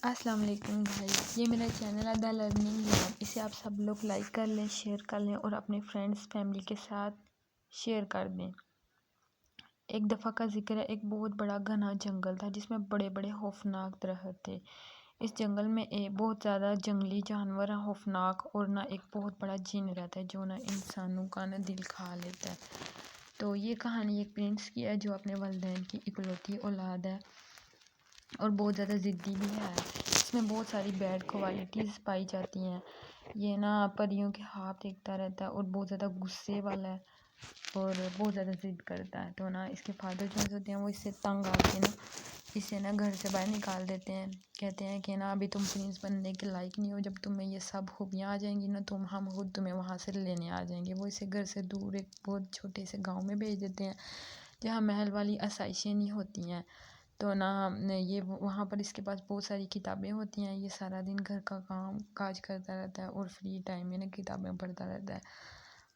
السلام علیکم بھائی، یہ میرا چینل ہے دا لرننگ لیب۔ اسے آپ سب لوگ لائک کر لیں، شیئر کر لیں اور اپنے فرینڈس فیملی کے ساتھ شیئر کر دیں۔ ایک دفعہ کا ذکر ہے، ایک بہت بڑا گھنا جنگل تھا جس میں بڑے بڑے خوفناک درخت تھے۔ اس جنگل میں بہت زیادہ جنگلی جانور ہیں خوفناک، اور نہ ایک بہت بڑا جن رہتا ہے جو نہ انسانوں کا نہ دل کھا لیتا ہے۔ تو یہ کہانی ایک پرنس کی ہے جو اپنے والدین کی اکلوتی اولاد ہے اور بہت زیادہ ضدی بھی ہے۔ اس میں بہت ساری بیڈ کوالٹیز پائی جاتی ہیں۔ یہ نا پریوں کے خواب دیکھتا رہتا ہے اور بہت زیادہ غصے والا ہے اور بہت زیادہ ضد کرتا ہے۔ تو نا اس کے فادر جو ہوتے ہیں وہ اس سے تنگ آ کے نا اسے نا گھر سے باہر نکال دیتے ہیں۔ کہتے ہیں کہ نا ابھی تم پرنس بننے کے لائق نہیں ہو، جب تمہیں یہ سب خوبیاں آ جائیں گی نا ہم خود تمہیں وہاں سے لینے آ جائیں گے۔ وہ اسے گھر سے دور ایک بہت چھوٹے سے گاؤں میں بھیج دیتے ہیں جہاں محل والی آسائشیں نہیں ہوتی ہیں۔ تو نا یہ وہاں پر اس کے پاس بہت ساری کتابیں ہوتی ہیں۔ یہ سارا دن گھر کا کام کاج کرتا رہتا ہے اور فری ٹائم میں نا کتابیں پڑھتا رہتا ہے،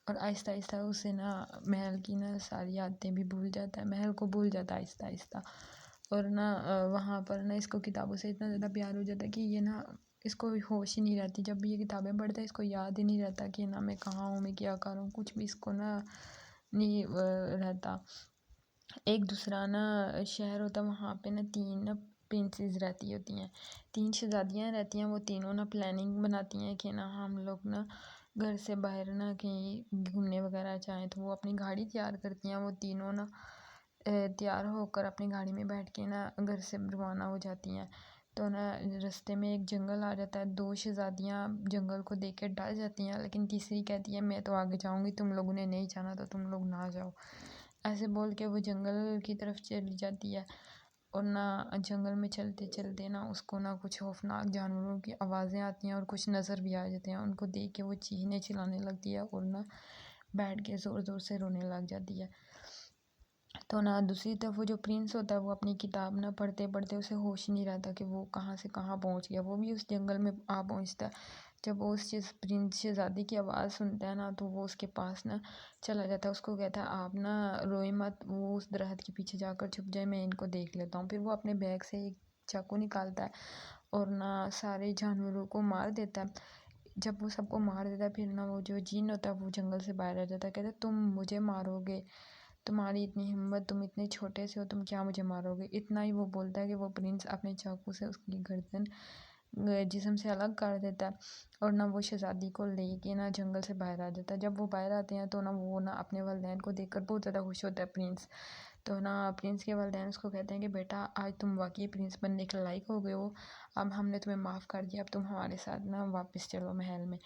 اور آہستہ آہستہ اسے نا محل کی نا ساری عادتیں بھی بھول جاتا ہے، محل کو بھول جاتا ہے آہستہ آہستہ۔ اور نا وہاں پر نا اس کو کتابوں سے اتنا زیادہ پیار ہو جاتا ہے کہ یہ نا اس کو ہوش ہی نہیں رہتی۔ جب بھی یہ کتابیں پڑھتا ہے اس کو یاد ہی نہیں رہتا کہ نا میں کہاں ہوں، میں کیا کروں، کچھ بھی اس کو نا نہیں رہتا۔ ایک دوسرا نا شہر ہوتا ہے، وہاں پہ نا 3 پرنسز رہتی ہوتی ہیں، 3 شہزادیاں رہتی ہیں۔ وہ تینوں نا پلاننگ بناتی ہیں کہ نا ہم لوگ نا گھر سے باہر نا کہیں گھومنے وغیرہ جائیں۔ تو وہ اپنی گاڑی تیار کرتی ہیں، وہ تینوں نا تیار ہو کر اپنی گاڑی میں بیٹھ کے نا گھر سے روانہ ہو جاتی ہیں۔ تو نا رستے میں ایک جنگل آ جاتا ہے، 2 شہزادیاں جنگل کو دیکھ کے ڈر جاتی ہیں، لیکن تیسری کہتی ہے میں تو آگے جاؤں گی، تم لوگوں نے نہیں جانا تو تم لوگ نہ جاؤ۔ ایسے بول کے وہ جنگل کی طرف چلی جاتی ہے، اور نا جنگل میں چلتے چلتے نا اس کو نا کچھ خوفناک جانوروں کی آوازیں آتی ہیں اور کچھ نظر بھی آ جاتے ہیں۔ ان کو دیکھ کے وہ چیخنے چلانے لگتی ہے اور نا بیٹھ کے زور زور سے رونے لگ جاتی ہے۔ تو نا دوسری طرف وہ جو پرنس ہوتا ہے وہ اپنی کتاب نہ پڑھتے پڑھتے اسے ہوش نہیں رہتا کہ وہ کہاں سے کہاں پہنچ گیا۔ وہ بھی اس جنگل میں آ پہنچتا ہے۔ جب وہ اس پرنس شہزادی کی آواز سنتا ہے نا تو وہ اس کے پاس نا چلا جاتا ہے، اس کو کہتا ہے آپ نا روئے مت، وہ اس درخت کے پیچھے جا کر چھپ جائے، میں ان کو دیکھ لیتا ہوں۔ پھر وہ اپنے بیگ سے ایک چاقو نکالتا ہے اور نا سارے جانوروں کو مار دیتا ہے۔ جب وہ سب کو مار دیتا ہے پھر نا وہ جو جن ہوتا ہے وہ جنگل سے باہر آ جاتا ہے، کہتا ہے تم مجھے مارو گے، تمہاری اتنی ہمت، تم اتنے چھوٹے سے ہو، تم کیا مجھے مارو گے۔ اتنا ہی وہ بولتا ہے کہ وہ پرنس اپنے چاقو سے اس کی گردن جسم سے الگ کر دیتا ہے، اور نہ وہ شہزادی کو لے کے نا جنگل سے باہر آ جاتا ہے۔ جب وہ باہر آتے ہیں تو نا وہ نا اپنے والدین کو دیکھ کر بہت زیادہ خوش ہوتا ہے پرنس۔ تو نا پرنس کے والدین اس کو کہتے ہیں کہ بیٹا آج تم واقعی پرنس بننے کے لائق ہو گئے ہو، اب ہم نے تمہیں معاف کر دیا، اب تم ہمارے ساتھ نا واپس چلو محل میں۔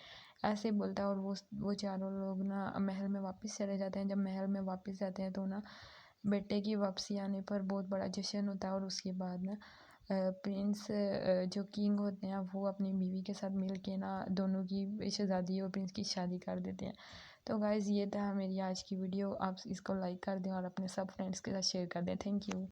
ایسے بولتا ہے اور وہ چاروں لوگ نا محل میں واپس چلے جاتے ہیں۔ جب محل میں واپس جاتے ہیں تو نا بیٹے کی واپسی آنے پر بہت بڑا جشن ہوتا ہے، اور اس کے بعد نا پرنس جو کنگ ہوتے ہیں وہ اپنی بیوی کے ساتھ مل کے نا دونوں کی، شہزادی اور پرنس کی شادی کر دیتے ہیں۔ تو گائز یہ تھا میری آج کی ویڈیو، آپ اس کو لائک کر دیں اور اپنے سب فرینڈس کے ساتھ شیئر کر دیں۔ Thank you.